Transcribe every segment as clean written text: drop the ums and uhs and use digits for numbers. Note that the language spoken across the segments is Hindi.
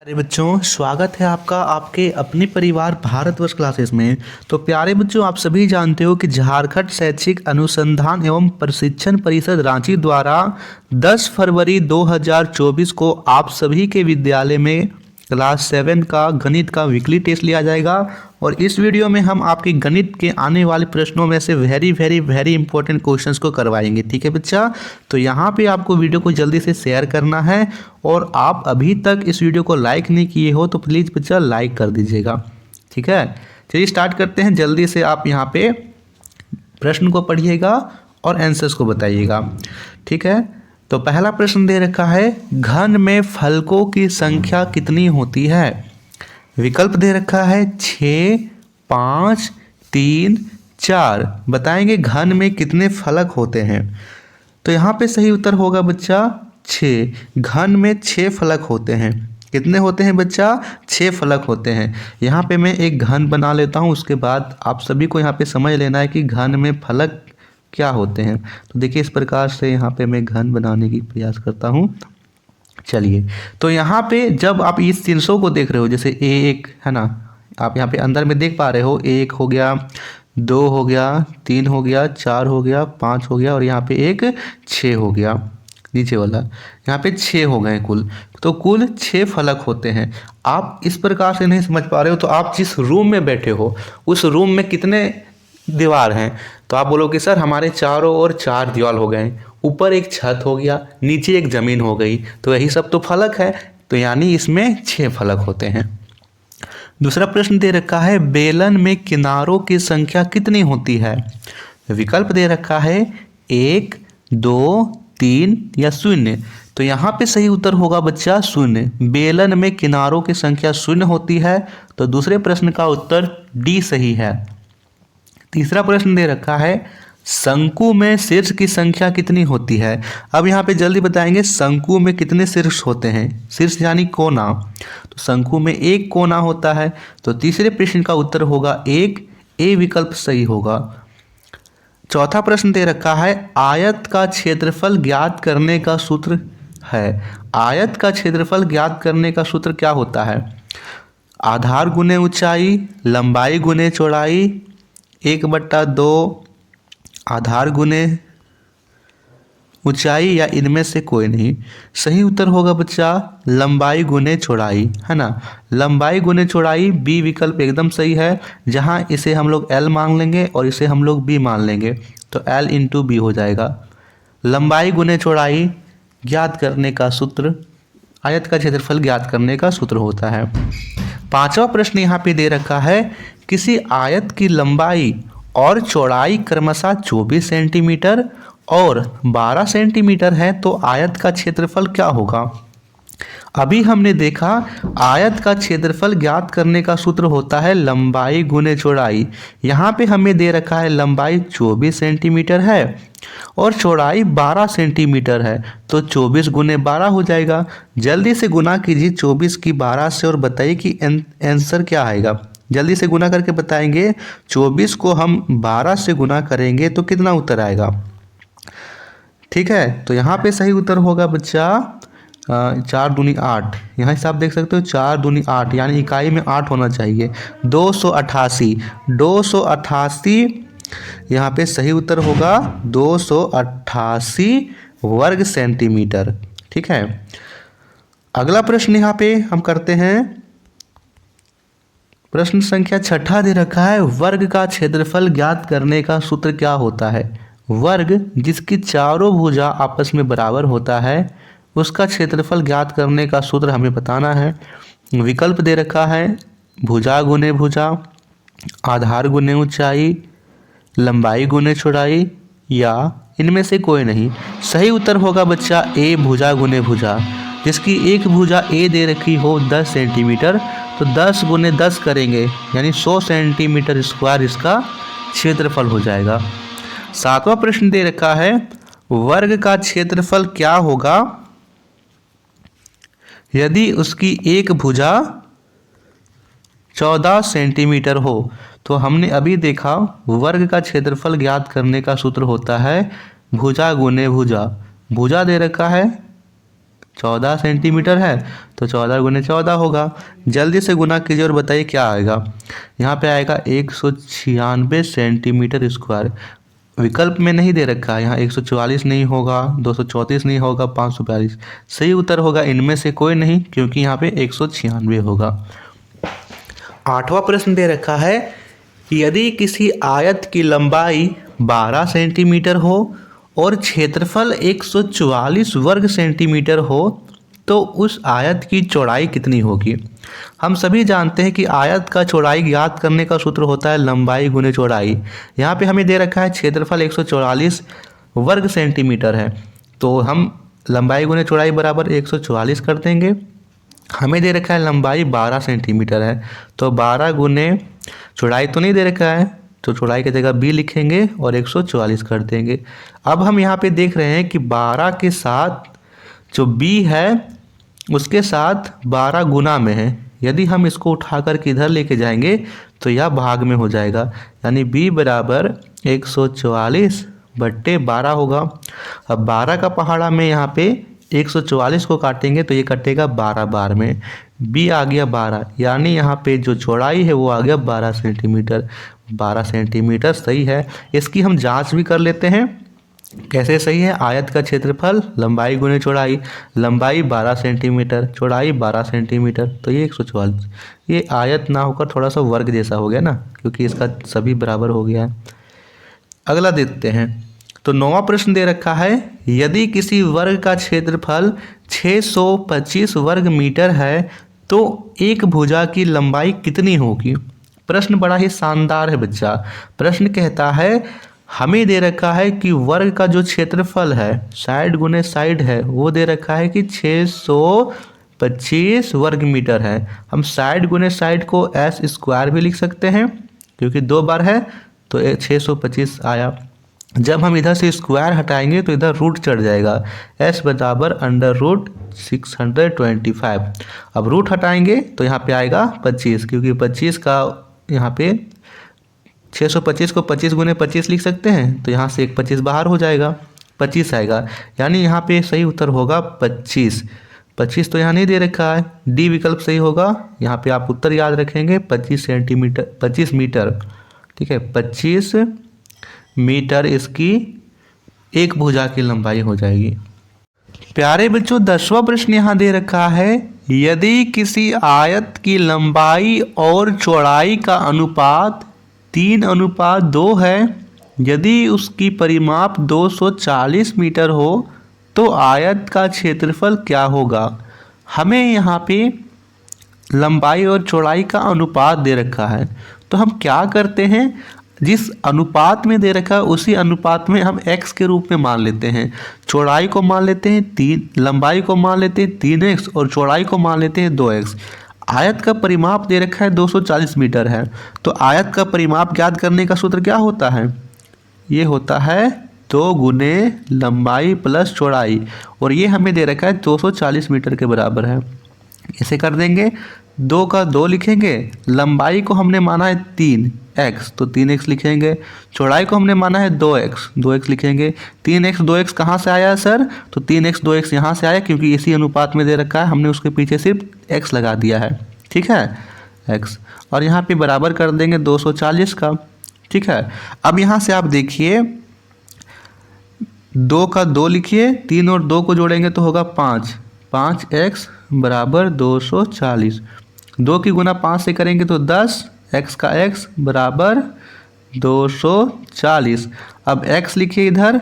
प्यारे बच्चों, स्वागत है आपका आपके अपने परिवार भारतवर्ष क्लासेस में। तो प्यारे बच्चों, आप सभी जानते हो कि झारखंड शैक्षिक अनुसंधान एवं प्रशिक्षण परिषद रांची द्वारा 10 फरवरी 2024 को आप सभी के विद्यालय में क्लास 7 का गणित का वीकली टेस्ट लिया जाएगा। और इस वीडियो में हम आपके गणित के आने वाले प्रश्नों में से वेरी इंपॉर्टेंट क्वेश्चंस को करवाएंगे। ठीक है बच्चा, तो यहाँ पे आपको वीडियो को जल्दी से शेयर करना है। और आप अभी तक इस वीडियो को लाइक नहीं किए हो तो प्लीज़ बच्चा लाइक कर दीजिएगा। ठीक है, चलिए स्टार्ट करते हैं। जल्दी से आप यहाँ पे प्रश्न को पढ़िएगा और आंसर्स को बताइएगा। ठीक है, तो पहला प्रश्न दे रखा है, घन में फलकों की संख्या कितनी होती है? विकल्प दे रखा है 6, 5, 3, 4। बताएंगे घन में कितने फलक होते हैं। तो यहाँ पे सही उत्तर होगा बच्चा 6। घन में 6 फलक होते हैं। कितने होते हैं बच्चा? 6 फलक होते हैं। यहाँ पे मैं एक घन बना लेता हूँ, उसके बाद आप सभी को यहाँ पे समझ लेना है कि घन में फलक क्या होते हैं। तो देखिए इस प्रकार से यहाँ पे मैं घन बनाने की प्रयास करता हूँ। चलिए, तो यहाँ पे जब आप इस 300 को देख रहे हो, जैसे A1 है ना, आप यहाँ पे अंदर में देख पा रहे हो, 1 हो गया, 2 हो गया, 3 हो गया, 4 हो गया, 5 हो गया और यहाँ पे एक 6 हो गया नीचे वाला। यहाँ पे 6 हो गए कुल। तो कुल 6 फलक होते हैं। आप इस प्रकार से नहीं समझ पा रहे हो तो आप जिस रूम में बैठे हो उस रूम में कितने दीवार हैं? तो आप बोलोगे सर हमारे चारों ओर 4 दीवार हो गए, ऊपर एक छत हो गया, नीचे एक ज़मीन हो गई, तो यही सब तो फलक है। तो यानी इसमें 6 फलक होते हैं। दूसरा प्रश्न दे रखा है, बेलन में किनारों की संख्या कितनी होती है? विकल्प दे रखा है 1, 2, 3 या 0। तो यहाँ पे सही उत्तर होगा बच्चा 0। बेलन में किनारों की संख्या 0 होती है। तो दूसरे प्रश्न का उत्तर डी सही है। तीसरा प्रश्न दे रखा है, शंकु में शीर्ष की संख्या कितनी होती है? अब यहाँ पे जल्दी बताएंगे शंकु में कितने शीर्ष होते हैं। शीर्ष यानी कोना, तो शंकु में एक कोना होता है। तो तीसरे प्रश्न का उत्तर होगा 1। ए विकल्प सही होगा। चौथा प्रश्न दे रखा है, आयत का क्षेत्रफल ज्ञात करने का सूत्र है। आयत का क्षेत्रफल ज्ञात करने का सूत्र क्या होता है? आधार गुने ऊंचाई, लंबाई गुने चौड़ाई, 1/2 आधार गुने ऊंचाई या इनमें से कोई नहीं। सही उत्तर होगा बच्चा लंबाई गुने चौड़ाई, है ना। लंबाई गुने चौड़ाई बी विकल्प एकदम सही है। जहां इसे हम लोग L मान लेंगे और इसे हम लोग B मान लेंगे तो L × B हो जाएगा। लंबाई गुने चौड़ाई ज्ञात करने का सूत्र, आयत का क्षेत्रफल ज्ञात करने का सूत्र होता है। पांचवा प्रश्न यहाँ पे दे रखा है, किसी आयत की लंबाई और चौड़ाई क्रमशः 24 सेंटीमीटर और 12 सेंटीमीटर है तो आयत का क्षेत्रफल क्या होगा? अभी हमने देखा आयत का क्षेत्रफल ज्ञात करने का सूत्र होता है लंबाई गुने चौड़ाई। यहाँ पे हमें दे रखा है लंबाई 24 सेंटीमीटर है और चौड़ाई 12 सेंटीमीटर है, तो 24 × 12 हो जाएगा। जल्दी से गुना कीजिए 24 की 12 से और बताइए कि आंसर क्या आएगा। जल्दी से गुना करके बताएंगे। 24 को हम 12 से गुना करेंगे तो कितना उत्तर आएगा? ठीक है, तो यहाँ पे सही उत्तर होगा बच्चा 4 दूनी 8। यहाँ से आप देख सकते हो 4 दूनी 8, यानी इकाई में 8 होना चाहिए। 288 यहाँ पे सही उत्तर होगा 288 वर्ग सेंटीमीटर। ठीक है, अगला प्रश्न यहाँ पे हम करते हैं। प्रश्न संख्या 6 दे रखा है, वर्ग का क्षेत्रफल ज्ञात करने का सूत्र क्या होता है? वर्ग जिसकी चारों भुजा आपस में बराबर होता है उसका क्षेत्रफल ज्ञात करने का सूत्र हमें बताना है। विकल्प दे रखा है भुजा गुने भुजा, आधार गुने ऊंचाई, लंबाई गुने चौड़ाई या इनमें से कोई नहीं। सही उत्तर होगा बच्चा ए भुजा गुने भुजा। जिसकी एक भुजा ए दे रखी हो 10 सेंटीमीटर तो 10 × 10 करेंगे यानी 100 सेंटीमीटर स्क्वायर इसका क्षेत्रफल हो जाएगा। 7वां प्रश्न दे रखा है, वर्ग का क्षेत्रफल क्या होगा यदि उसकी एक भुजा 14 सेंटीमीटर हो? तो हमने अभी देखा वर्ग का क्षेत्रफल ज्ञात करने का सूत्र होता है भुजा गुने भुजा। भुजा दे रखा है 14 सेंटीमीटर है, तो 14 गुने 14 होगा। जल्दी से गुना कीजिए और बताइए क्या आएगा। यहाँ पे आएगा 196 सेंटीमीटर स्क्वायर। विकल्प में नहीं दे रखा है, यहाँ 144 नहीं होगा, 234 नहीं होगा, 542। सही उत्तर होगा इनमें से कोई नहीं, क्योंकि यहाँ पे 196 होगा। 8वां प्रश्न दे रखा है कि यदि किसी आयत की लंबाई 12 सेंटीमीटर हो और क्षेत्रफल 144 वर्ग सेंटीमीटर हो तो उस आयत की चौड़ाई कितनी होगी। हम सभी जानते हैं कि आयत का चौड़ाई ज्ञात करने का सूत्र होता है लंबाई गुने चौड़ाई। यहाँ पे हमें दे रखा है क्षेत्रफल 144 वर्ग सेंटीमीटर है, तो हम लंबाई गुने चौड़ाई बराबर 144 कर देंगे। हमें दे रखा है लंबाई 12 सेंटीमीटर है, तो 12 गुने चौड़ाई तो नहीं दे रखा है, तो चौड़ाई की जगह b लिखेंगे और 144 कर देंगे। अब हम यहाँ पे देख रहे हैं कि 12 के साथ जो b है उसके साथ 12 गुना में है। यदि हम इसको उठा कर के इधर लेके जाएंगे तो यह भाग में हो जाएगा, यानी b बराबर 144/12 होगा। अब 12 का पहाड़ा में यहाँ पे 144 को काटेंगे तो ये कटेगा 12 बार में, b आ गया 12, यानी यहाँ पे जो चौड़ाई है वो आ गया 12 सेंटीमीटर। 12 सेंटीमीटर सही है। इसकी हम जांच भी कर लेते हैं, कैसे सही है। आयत का क्षेत्रफल लंबाई गुने चौड़ाई, लंबाई 12 सेंटीमीटर, चौड़ाई 12 सेंटीमीटर, तो ये 144। ये आयत ना होकर थोड़ा सा वर्ग जैसा हो गया ना, क्योंकि इसका सभी बराबर हो गया है। अगला देखते हैं, तो 9वां प्रश्न दे रखा है यदि किसी वर्ग का क्षेत्रफल 625 वर्ग मीटर है तो एक भुजा की लंबाई कितनी होगी। प्रश्न बड़ा ही शानदार है बच्चा। प्रश्न कहता है हमें दे रखा है कि वर्ग का जो क्षेत्रफल है साइड गुने साइड है वो दे रखा है कि 625 वर्ग मीटर है। हम साइड गुने साइड को s स्क्वायर भी लिख सकते हैं, क्योंकि 2 बार है तो 625 आया। जब हम इधर से स्क्वायर हटाएंगे तो इधर रूट चढ़ जाएगा, s बराबर √625। अब रूट हटाएंगे तो यहाँ पे आएगा 25, क्योंकि 25 का यहाँ पे 625 को 25 गुने 25 लिख सकते हैं, तो यहाँ से एक 25 बाहर हो जाएगा, 25 आएगा, यानी यहाँ पे सही उत्तर होगा 25। 25 तो यहाँ नहीं दे रखा है, डी विकल्प सही होगा। यहाँ पे आप उत्तर याद रखेंगे 25 सेंटीमीटर, 25 मीटर, ठीक है, 25 मीटर इसकी एक भुजा की लंबाई हो जाएगी। प्यारे बच्चों 10वां प्रश्न यहाँ दे रखा है यदि किसी आयत की लंबाई और चौड़ाई का अनुपात 3:2 है, यदि उसकी परिमाप 240 मीटर हो तो आयत का क्षेत्रफल क्या होगा। हमें यहाँ पे लंबाई और चौड़ाई का अनुपात दे रखा है, तो हम क्या करते हैं, जिस अनुपात में दे रखा है उसी अनुपात में हम x के रूप में मान लेते हैं। चौड़ाई को मान लेते हैं 3, लंबाई को मान लेते हैं 3x और चौड़ाई को मान लेते हैं 2x। आयत का परिमाप दे रखा है 240 मीटर है, तो आयत का परिमाप ज्ञात करने का सूत्र क्या होता है, ये होता है 2 गुने लंबाई प्लस चौड़ाई, और ये हमें दे रखा है 240 मीटर के बराबर है। इसे कर देंगे, 2 का 2 लिखेंगे, लंबाई को हमने माना है 3x तो 3x लिखेंगे, चौड़ाई को हमने माना है 2x लिखेंगे। 3x 2x कहाँ से आया सर, तो 3x 2x यहाँ से आया, क्योंकि इसी अनुपात में दे रखा है, हमने उसके पीछे सिर्फ x लगा दिया है, ठीक है, x, और यहाँ पे बराबर कर देंगे 240 का, ठीक है। अब यहाँ से आप देखिए 2 का 2 लिखिए, 3 और 2 को जोड़ेंगे तो होगा 5x बराबर 240। 2 की गुना 5 से करेंगे तो 10, x का x बराबर 240। अब x लिखिए इधर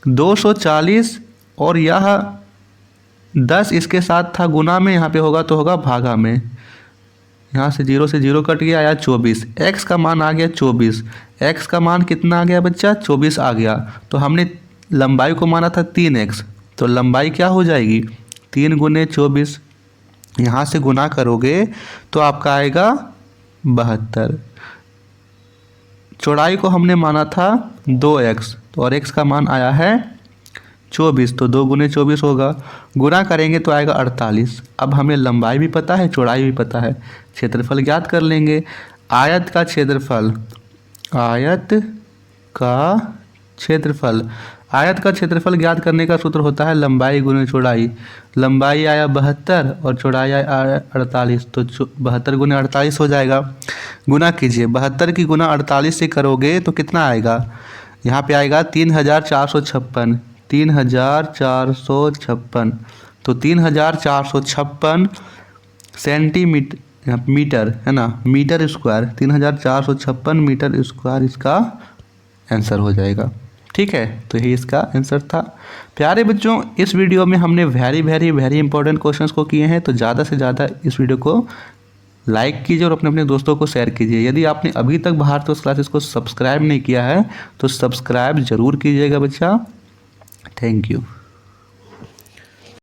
240 और यह 10 इसके साथ था गुना में, यहाँ पे होगा तो होगा भागा में, यहाँ से 0 से 0 कट गया, आया 24। x का मान आ गया 24, x का मान कितना आ गया बच्चा, 24 आ गया। तो हमने लंबाई को माना था 3x, तो लंबाई क्या हो जाएगी 3 गुने 24, यहाँ से गुना करोगे तो आपका आएगा 72। चौड़ाई को हमने माना था 2x, तो और x का मान आया है 24, तो 2 गुने 24 होगा, गुना करेंगे तो आएगा 48। अब हमें लंबाई भी पता है, चौड़ाई भी पता है, क्षेत्रफल ज्ञात कर लेंगे। आयत का क्षेत्रफल आयत का क्षेत्रफल ज्ञात करने का सूत्र होता है लंबाई गुने चौड़ाई। लंबाई आया 72 और चौड़ाई आया 48, तो 72 गुने 48 हो जाएगा। गुना कीजिए, 72 की गुना 48 से करोगे तो कितना आएगा, यहाँ पे आएगा 3456, 3456, तो 3456 सेंटीमीटर मीटर है ना, मीटर स्क्वायर, 3456 मीटर स्क्वायर इसका आंसर हो जाएगा। ठीक है, तो यही इसका आंसर था। प्यारे बच्चों, इस वीडियो में हमने very very very important questions को किए हैं, तो ज़्यादा से ज़्यादा इस वीडियो को लाइक कीजिए और अपने अपने दोस्तों को शेयर कीजिए। यदि आपने अभी तक भारतवर्ष क्लासेस को सब्सक्राइब नहीं किया है तो सब्सक्राइब जरूर कीजिएगा बच्चा। Thank you.